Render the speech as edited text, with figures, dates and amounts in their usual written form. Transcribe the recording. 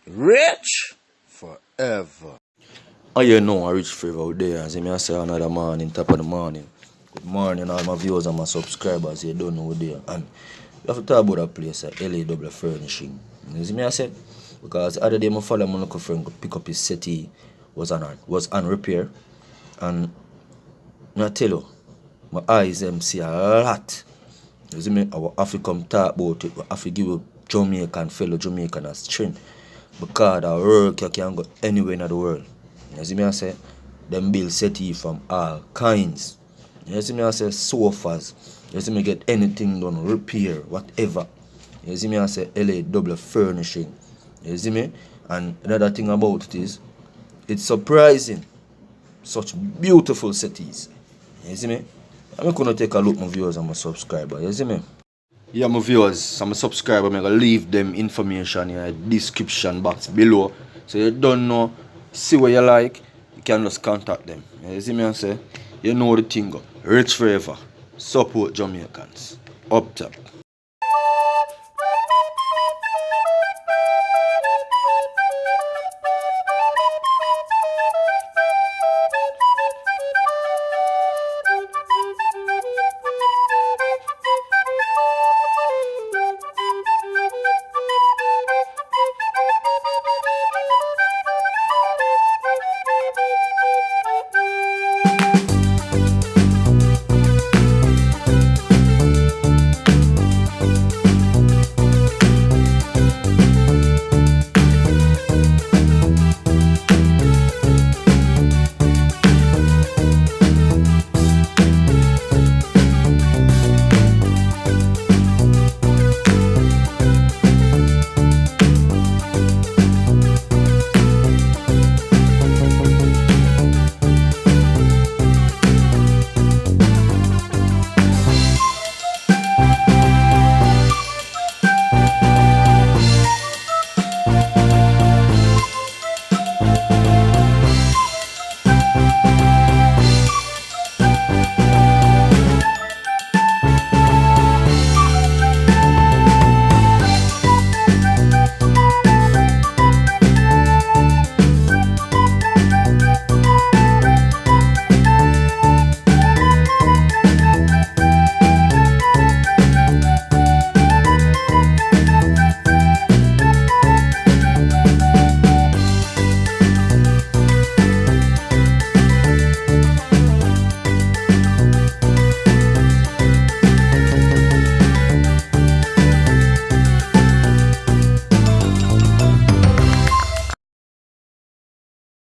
Rich forever. Oh, you know, I reach forever out there. As I say another morning, top of the morning. Good morning, all my viewers and my subscribers. You don't know there. And you have to talk about that place at LAW Furnishing. You see me, I said? Because the other day, my father, my local friend, pick up his settee, was on repair. And I tell you, my eyes see a lot. You see me, I have to come talk about it. I have to give you Jamaican, fellow Jamaican as strength. Because that work you can go anywhere in the world. You see me, I say, them build settee from all kinds. You see me, I say, sofas. You see me, get anything done, repair, whatever. You see me, I say, LAW Furnishing. You see me? And another thing about it is, it's surprising. Such beautiful settees. You see me? I'm going to take a look at my viewers and my subscribers. You see me? Yeah, my viewers and my subscribers, I'm going to leave them information in the description box below. So you don't know, see what you like, you can just contact them. You see me and say, you know the thing, rich forever, support Jamaicans, up top.